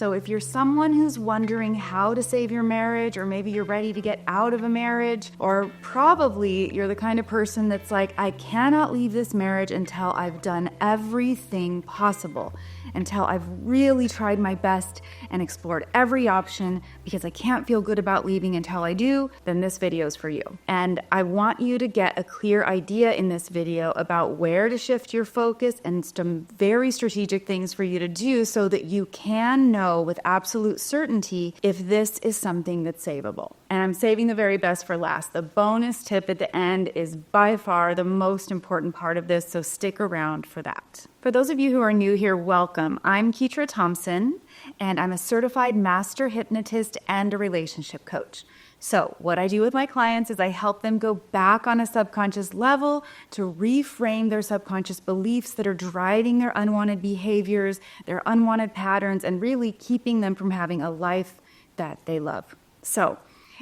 So if you're someone who's wondering how to save your marriage, or maybe you're ready to get out of a marriage, or probably you're the kind of person that's like, I cannot leave this marriage until I've done everything possible, until I've really tried my best and explored every option because I can't feel good about leaving until I do, then this video is for you. And I want you to get a clear idea in this video about where to shift your focus and some very strategic things for you to do so that you can know with absolute certainty if this is something that's savable. And I'm saving the very best for last. The bonus tip at the end is by far the most important part of this, so stick around for that. For those of you who are new here, welcome. I'm Ketra Thompson, and I'm a certified master hypnotist and a relationship coach. So what I do with my clients is I help them go back on a subconscious level to reframe their subconscious beliefs that are driving their unwanted behaviors, their unwanted patterns, and really keeping them from having a life that they love. So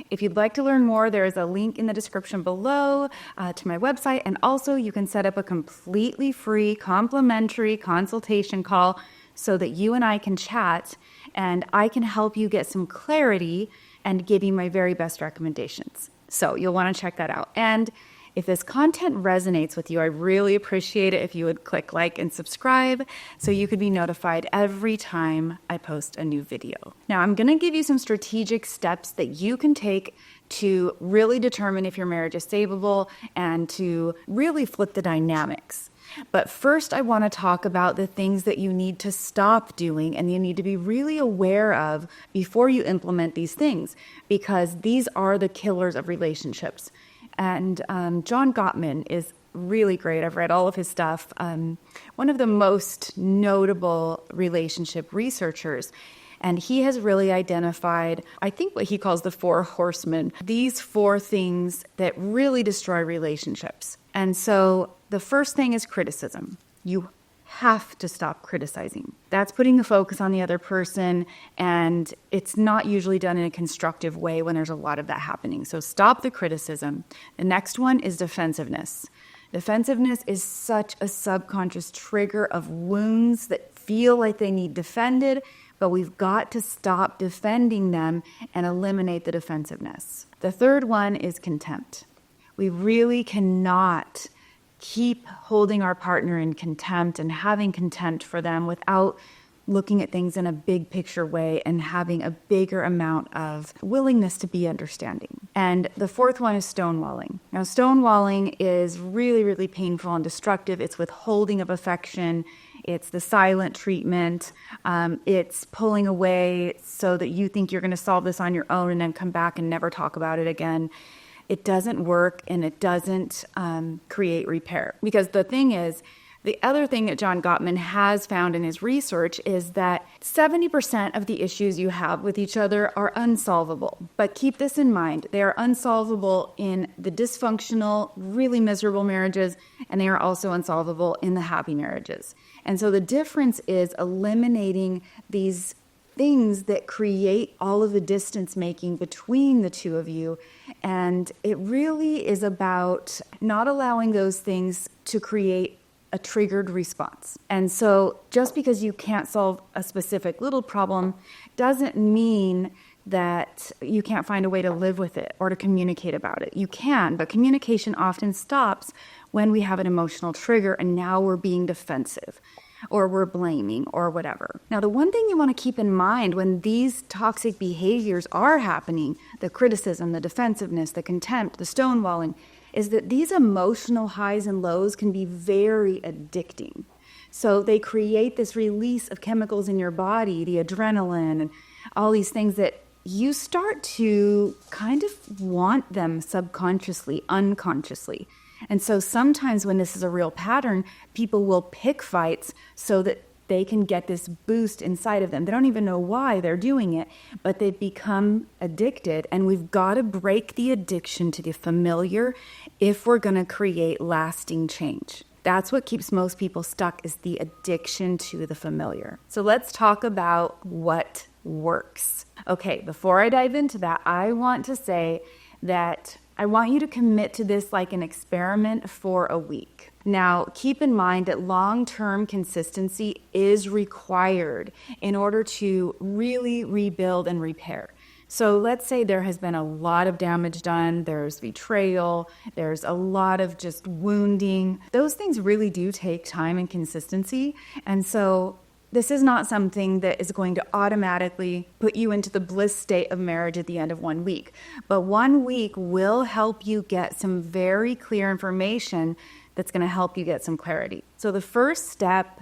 if you'd like to learn more, there is a link in the description below to my website, and also you can set up a completely free complimentary consultation call so that you and I can chat and I can help you get some clarity and give you my very best recommendations. So you'll want to check that out. And if this content resonates with you, I really appreciate it if you would click like and subscribe so you could be notified every time I post a new video. Now, I'm going to give you some strategic steps that you can take to really determine if your marriage is savable and to really flip the dynamics. But first, I want to talk about the things that you need to stop doing and you need to be really aware of before you implement these things, because these are the killers of relationships. And John Gottman is really great. I've read all of his stuff. One of the most notable relationship researchers. And he has really identified, I think, what he calls the 4 horsemen, these 4 things that really destroy relationships. And so the first thing is criticism. You have to stop criticizing. That's putting the focus on the other person, and it's not usually done in a constructive way when there's a lot of that happening. So stop the criticism. The next one is defensiveness. Defensiveness is such a subconscious trigger of wounds that feel like they need defended, but we've got to stop defending them and eliminate the defensiveness. The third one is contempt. We really cannot keep holding our partner in contempt and having contempt for them without looking at things in a big picture way and having a bigger amount of willingness to be understanding. And the fourth one is stonewalling. Now, stonewalling is really, really painful and destructive. It's withholding of affection. It's the silent treatment. It's pulling away so that you think you're going to solve this on your own and then come back and never talk about it again. It doesn't work, and it doesn't create repair. Because the thing is, the other thing that John Gottman has found in his research is that 70% of the issues you have with each other are unsolvable. But keep this in mind. They are unsolvable in the dysfunctional, really miserable marriages, and they are also unsolvable in the happy marriages. And so the difference is eliminating these things that create all of the distance making between the two of you. And it really is about not allowing those things to create a triggered response. And so just because you can't solve a specific little problem doesn't mean that you can't find a way to live with it or to communicate about it. You can, but communication often stops when we have an emotional trigger and now we're being defensive, or we're blaming, or whatever. Now, the one thing you want to keep in mind when these toxic behaviors are happening, the criticism, the defensiveness, the contempt, the stonewalling, is that these emotional highs and lows can be very addicting. So they create this release of chemicals in your body, the adrenaline, and all these things that you start to kind of want them subconsciously, unconsciously. And so sometimes when this is a real pattern, people will pick fights so that they can get this boost inside of them. They don't even know why they're doing it, but they've become addicted. And we've got to break the addiction to the familiar if we're going to create lasting change. That's what keeps most people stuck, is the addiction to the familiar. So let's talk about what works. Okay, before I dive into that, I want to say that I want you to commit to this like an experiment for a week. Now, keep in mind that long-term consistency is required in order to really rebuild and repair. So let's say there has been a lot of damage done, there's betrayal, there's a lot of just wounding. Those things really do take time and consistency. And so this is not something that is going to automatically put you into the bliss state of marriage at the end of 1 week. But 1 week will help you get some very clear information that's going to help you get some clarity. So the first step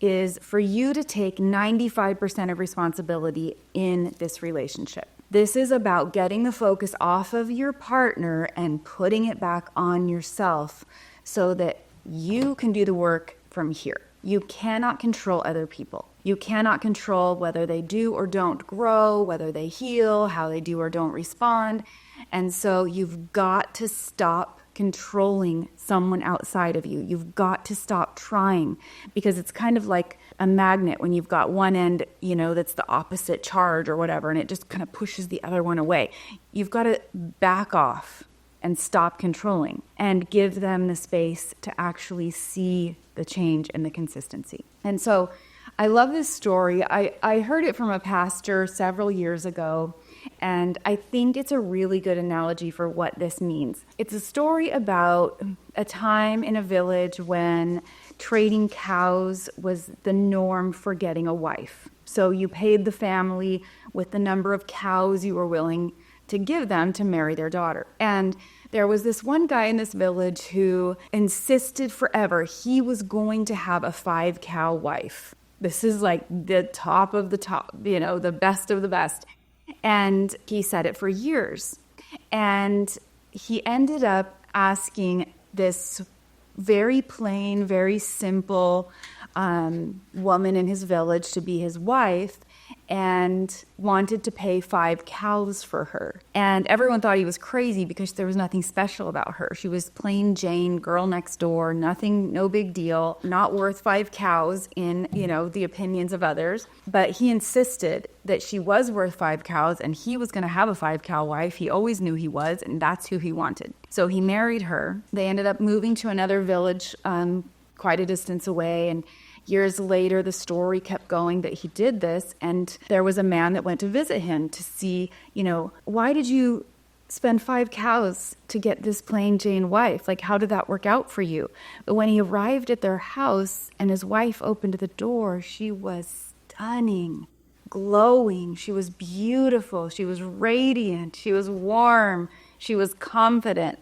is for you to take 95% of responsibility in this relationship. This is about getting the focus off of your partner and putting it back on yourself so that you can do the work from here. You cannot control other people. You cannot control whether they do or don't grow, whether they heal, how they do or don't respond. And so you've got to stop controlling someone outside of you. You've got to stop trying, because it's kind of like a magnet when you've got one end, that's the opposite charge or whatever, and it just kind of pushes the other one away. You've got to back off and stop controlling and give them the space to actually see the change and the consistency. And so I love this story. I heard it from a pastor several years ago, and I think it's a really good analogy for what this means. It's a story about a time in a village when trading cows was the norm for getting a wife. So you paid the family with the number of cows you were willing to give them to marry their daughter. And there was this one guy in this village who insisted forever he was going to have a 5-cow wife. This is like the top of the top, the best of the best. And he said it for years. And he ended up asking this very plain, very simple woman in his village to be his wife, and wanted to pay 5 cows for her. And everyone thought he was crazy because there was nothing special about her. She was plain Jane, girl next door, nothing, no big deal, not worth 5 cows in, the opinions of others. But he insisted that she was worth 5 cows and he was going to have a 5-cow wife. He always knew he was, and that's who he wanted. So he married her. They ended up moving to another village quite a distance away, and years later, the story kept going that he did this, and there was a man that went to visit him to see, why did you spend 5 cows to get this plain Jane wife? Like, how did that work out for you? But when he arrived at their house and his wife opened the door, she was stunning, glowing. She was beautiful. She was radiant. She was warm. She was confident.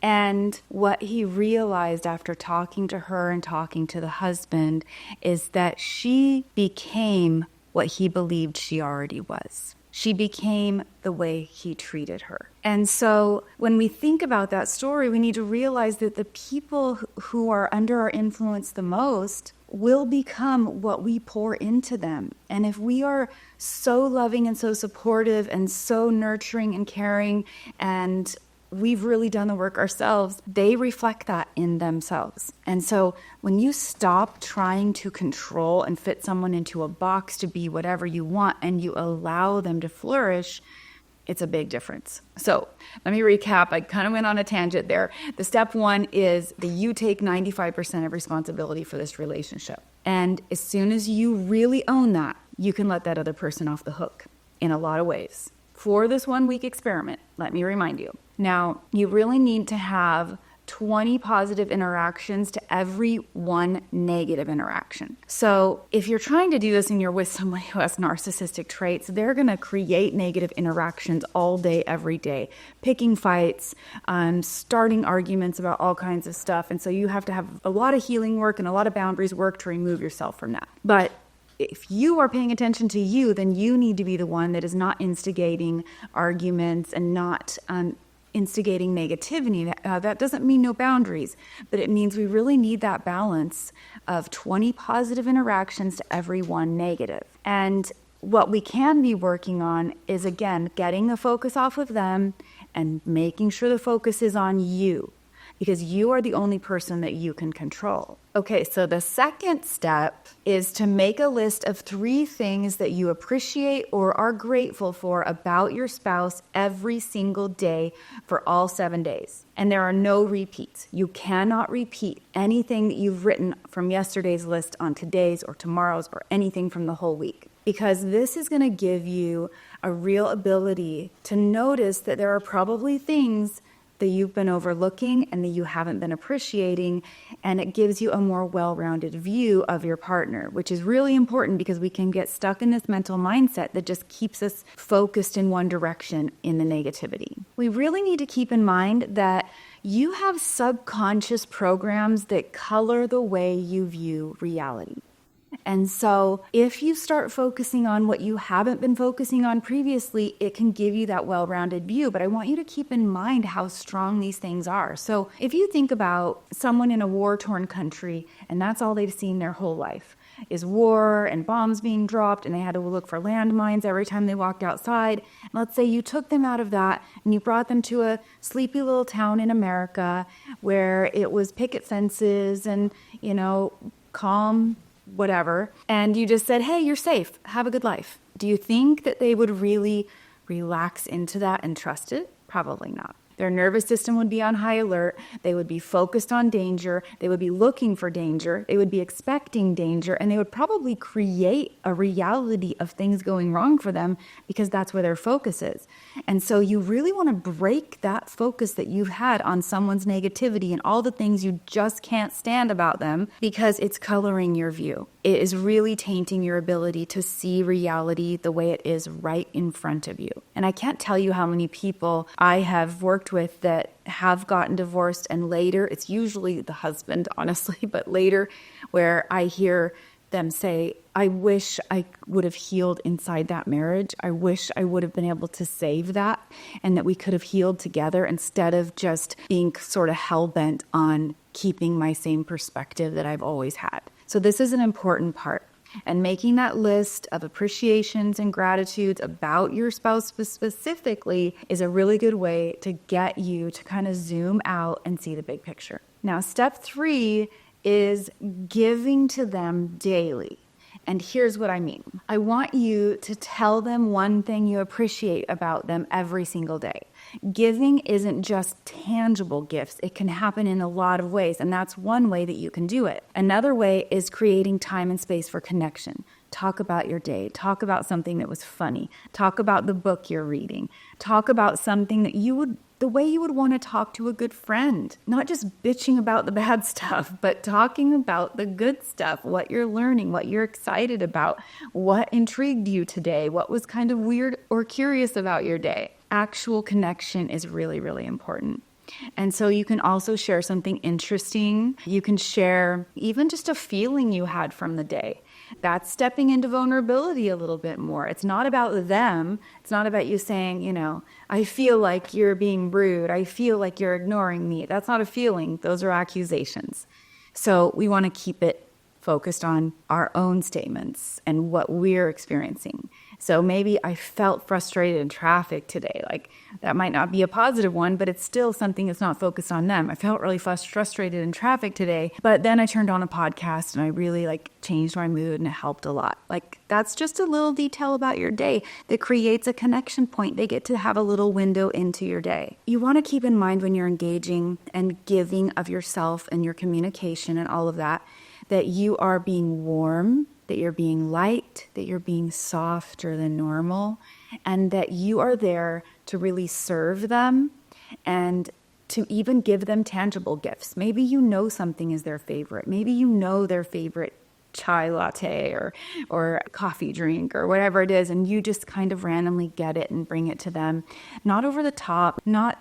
And what he realized after talking to her and talking to the husband is that she became what he believed she already was. She became the way he treated her. And so when we think about that story, we need to realize that the people who are under our influence the most will become what we pour into them. And if we are so loving and so supportive and so nurturing and caring, and we've really done the work ourselves, they reflect that in themselves. And so when you stop trying to control and fit someone into a box to be whatever you want and you allow them to flourish, it's a big difference. So let me recap. I kind of went on a tangent there. The step 1 is that you take 95% of responsibility for this relationship. And as soon as you really own that, you can let that other person off the hook in a lot of ways. For this 1 week experiment, let me remind you. Now, you really need to have 20 positive interactions to every 1 negative interaction. So if you're trying to do this and you're with someone who has narcissistic traits, they're going to create negative interactions all day, every day, picking fights, starting arguments about all kinds of stuff. And so you have to have a lot of healing work and a lot of boundaries work to remove yourself from that. But if you are paying attention to you, then you need to be the one that is not instigating arguments and not instigating negativity. That doesn't mean no boundaries, but it means we really need that balance of 20 positive interactions to every 1 negative. And what we can be working on is, again, getting the focus off of them and making sure the focus is on you, because you are the only person that you can control. Okay, so the second step is to make a list of 3 things that you appreciate or are grateful for about your spouse every single day for all 7 days. And there are no repeats. You cannot repeat anything that you've written from yesterday's list on today's or tomorrow's or anything from the whole week, because this is going to give you a real ability to notice that there are probably things that you've been overlooking and that you haven't been appreciating, and it gives you a more well-rounded view of your partner, which is really important because we can get stuck in this mental mindset that just keeps us focused in one direction in the negativity. We really need to keep in mind that you have subconscious programs that color the way you view reality. And so if you start focusing on what you haven't been focusing on previously, it can give you that well-rounded view. But I want you to keep in mind how strong these things are. So if you think about someone in a war-torn country, and that's all they've seen their whole life, is war and bombs being dropped, and they had to look for landmines every time they walked outside. Let's say you took them out of that and you brought them to a sleepy little town in America where it was picket fences and, calm, whatever, and you just said, hey, you're safe, have a good life. Do you think that they would really relax into that and trust it? Probably not. Their nervous system would be on high alert. They would be focused on danger. They would be looking for danger. They would be expecting danger, and they would probably create a reality of things going wrong for them because that's where their focus is. And so you really want to break that focus that you've had on someone's negativity and all the things you just can't stand about them because it's coloring your view. It is really tainting your ability to see reality the way it is right in front of you. And I can't tell you how many people I have worked with that have gotten divorced, and later, it's usually the husband, honestly, but later where I hear them say, I wish I would have healed inside that marriage. I wish I would have been able to save that and that we could have healed together instead of just being sort of hell-bent on keeping my same perspective that I've always had. So this is an important part. And making that list of appreciations and gratitudes about your spouse specifically is a really good way to get you to kind of zoom out and see the big picture. Now, step 3 is giving to them daily. And here's what I mean. I want you to tell them one thing you appreciate about them every single day. Giving isn't just tangible gifts. It can happen in a lot of ways, and that's one way that you can do it. Another way is creating time and space for connection. Talk about your day. Talk about something that was funny. Talk about the book you're reading. Talk about something that the way you would want to talk to a good friend. Not just bitching about the bad stuff, but talking about the good stuff, what you're learning, what you're excited about, what intrigued you today, what was kind of weird or curious about your day. Actual connection is really, really important. And so you can also share something interesting. You can share even just a feeling you had from the day. That's stepping into vulnerability a little bit more. It's not about them. It's not about you saying, I feel like you're being rude. I feel like you're ignoring me. That's not a feeling. Those are accusations. So we want to keep it focused on our own statements and what we're experiencing. So maybe I felt frustrated in traffic today. Like that might not be a positive one, but it's still something that's not focused on them. I felt really frustrated in traffic today, but then I turned on a podcast and I really changed my mood and it helped a lot. That's just a little detail about your day that creates a connection point. They get to have a little window into your day. You want to keep in mind when you're engaging and giving of yourself and your communication and all of that you are being warm, that you're being light, that you're being softer than normal, and that you are there to really serve them and to even give them tangible gifts. Maybe something is their favorite. Maybe their favorite chai latte or coffee drink or whatever it is, and you just kind of randomly get it and bring it to them. Not over the top, not,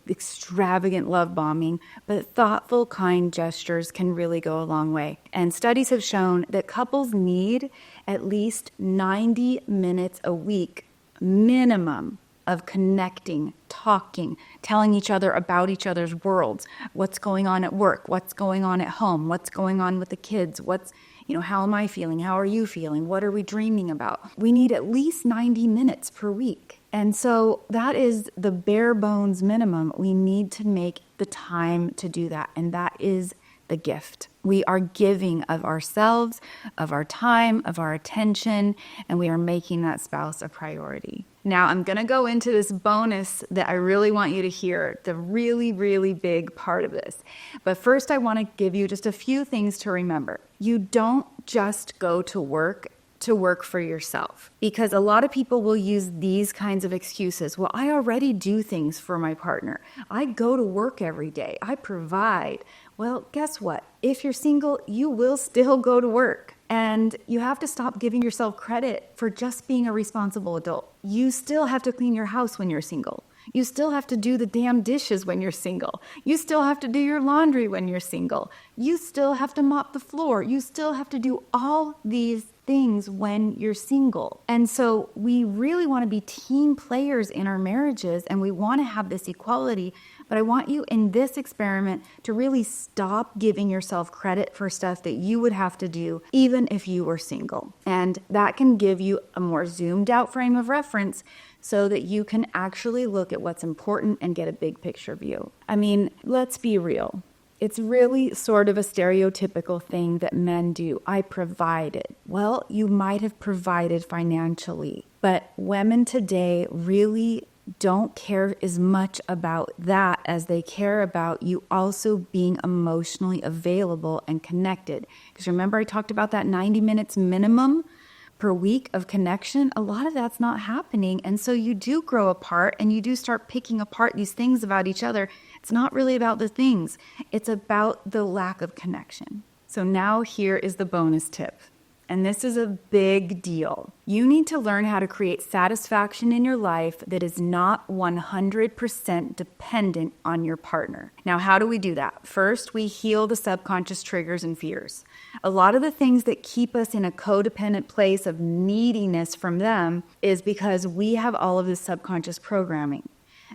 extravagant love bombing, but thoughtful, kind gestures can really go a long way. And studies have shown that couples need at least 90 minutes a week minimum of connecting, talking, telling each other about each other's worlds, what's going on at work, what's going on at home, what's going on with the kids, how am I feeling, how are you feeling, what are we dreaming about? We need at least 90 minutes per week. And so that is the bare bones minimum. We need to make the time to do that. And that is the gift. We are giving of ourselves, of our time, of our attention, and we are making that spouse a priority. Now, I'm going to go into this bonus that I really want you to hear, the really, really big part of this. But first, I want to give you just a few things to remember. You don't just go to work for yourself, because a lot of people will use these kinds of excuses. Well, I already do things for my partner. I go to work every day. I provide. Well, guess what? If you're single, you will still go to work. And you have to stop giving yourself credit for just being a responsible adult. You still have to clean your house when you're single. You still have to do the damn dishes when you're single. You still have to do your laundry when you're single. You still have to mop the floor. You still have to do all these things when you're single. And so we really want to be team players in our marriages, and we want to have this equality. But I want you in this experiment to really stop giving yourself credit for stuff that you would have to do even if you were single. And that can give you a more zoomed out frame of reference so that you can actually look at what's important and get a big picture view. I mean, let's be real. It's really sort of a stereotypical thing that men do. I provided. Well, you might have provided financially, but women today really don't care as much about that as they care about you also being emotionally available and connected. Because remember, I talked about that 90 minutes minimum per week of connection. A lot of that's not happening. And so you do grow apart and you do start picking apart these things about each other. It's not really about the things. It's about the lack of connection. So now here is the bonus tip. And this is a big deal. You need to learn how to create satisfaction in your life that is not 100% dependent on your partner. Now, how do we do that? First, we heal the subconscious triggers and fears. A lot of the things that keep us in a codependent place of neediness from them is because we have all of this subconscious programming.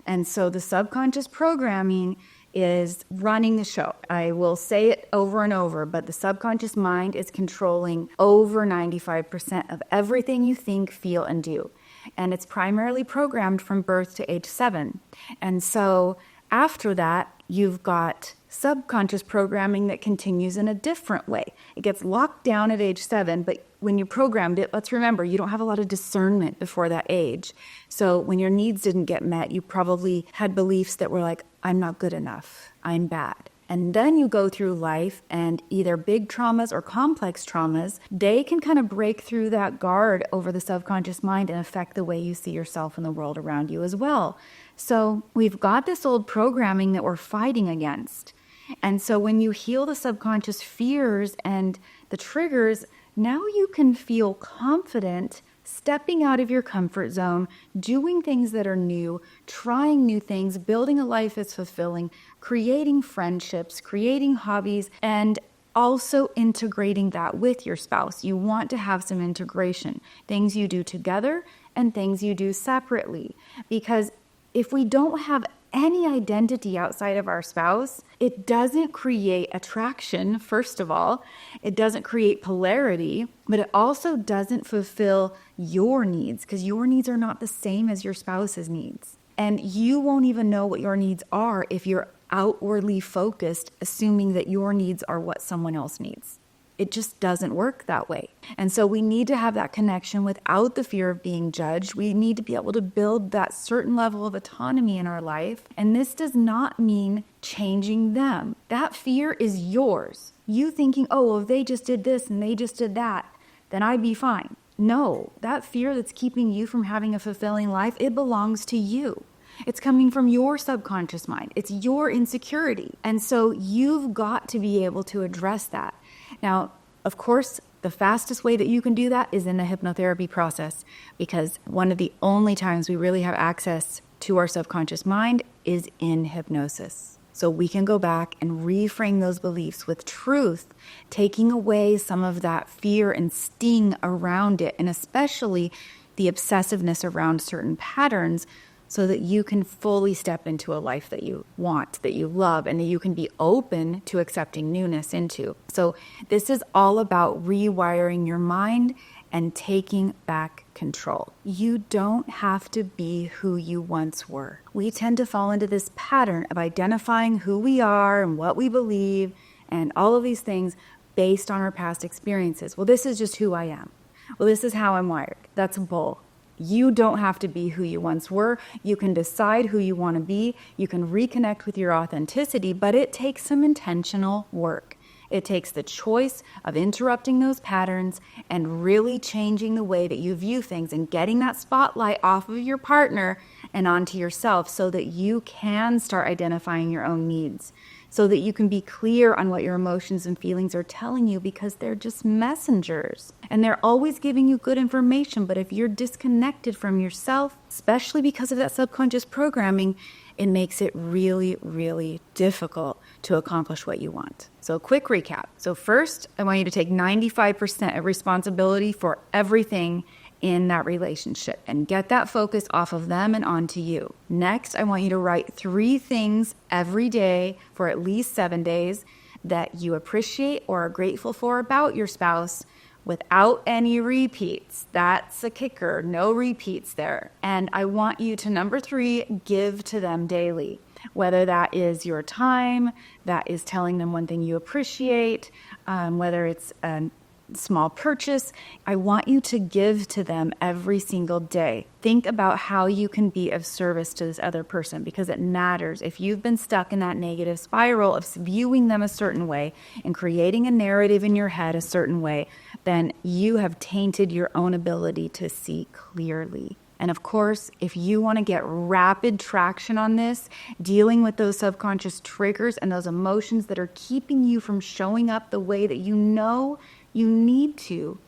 And so the subconscious programming is running the show. I will say it over and over, but the subconscious mind is controlling over 95% of everything you think, feel, and do. And it's primarily programmed from birth to age 7. And so after that, you've got subconscious programming that continues in a different way. It gets locked down at age 7, but when you programmed it, let's remember, you don't have a lot of discernment before that age. So when your needs didn't get met, you probably had beliefs that were like, I'm not good enough, I'm bad. And then you go through life, and either big traumas or complex traumas, they can kind of break through that guard over the subconscious mind and affect the way you see yourself and the world around you as well. So we've got this old programming that we're fighting against. And so when you heal the subconscious fears and the triggers, now you can feel confident stepping out of your comfort zone, doing things that are new, trying new things, building a life that's fulfilling, creating friendships, creating hobbies, and also integrating that with your spouse. You want to have some integration, things you do together and things you do separately. Because if we don't have any identity outside of our spouse, it doesn't create attraction, first of all. It doesn't create polarity, but it also doesn't fulfill your needs, because your needs are not the same as your spouse's needs. And you won't even know what your needs are if you're outwardly focused, assuming that your needs are what someone else needs. It just doesn't work that way. And so we need to have that connection without the fear of being judged. We need to be able to build that certain level of autonomy in our life. And this does not mean changing them. That fear is yours. You thinking, oh, well, if they just did this and they just did that, then I'd be fine. No, that fear that's keeping you from having a fulfilling life, it belongs to you. It's coming from your subconscious mind. It's your insecurity. And so you've got to be able to address that. Now, of course, the fastest way that you can do that is in the hypnotherapy process, because one of the only times we really have access to our subconscious mind is in hypnosis. So we can go back and reframe those beliefs with truth, taking away some of that fear and sting around it, and especially the obsessiveness around certain patterns, so that you can fully step into a life that you want, that you love, and that you can be open to accepting newness into. So this is all about rewiring your mind and taking back control. You don't have to be who you once were. We tend to fall into this pattern of identifying who we are and what we believe and all of these things based on our past experiences. Well, this is just who I am. Well, this is how I'm wired. That's bull. You don't have to be who you once were. You can decide who you want to be. You can reconnect with your authenticity, but it takes some intentional work. It takes the choice of interrupting those patterns and really changing the way that you view things and getting that spotlight off of your partner and onto yourself so that you can start identifying your own needs, so that you can be clear on what your emotions and feelings are telling you, because they're just messengers and they're always giving you good information. But if you're disconnected from yourself, especially because of that subconscious programming, it makes it really, really difficult to accomplish what you want. So a quick recap. So first, I want you to take 95% of responsibility for everything in that relationship and get that focus off of them and onto you. Next, I want you to write 3 things every day for at least 7 days that you appreciate or are grateful for about your spouse without any repeats. That's a kicker. No repeats there. And I want you to, number 3, give to them daily. Whether that is your time, that is telling them one thing you appreciate, whether it's a small purchase, I want you to give to them every single day. Think about how you can be of service to this other person, because it matters. If you've been stuck in that negative spiral of viewing them a certain way and creating a narrative in your head a certain way, then you have tainted your own ability to see clearly. And of course, if you want to get rapid traction on this, dealing with those subconscious triggers and those emotions that are keeping you from showing up the way that you know you need to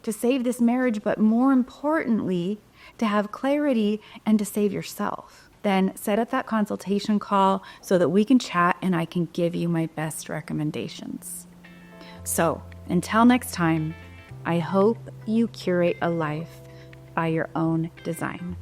save this marriage, but more importantly, to have clarity and to save yourself, then set up that consultation call so that we can chat and I can give you my best recommendations. So until next time, I hope you curate a life by your own design.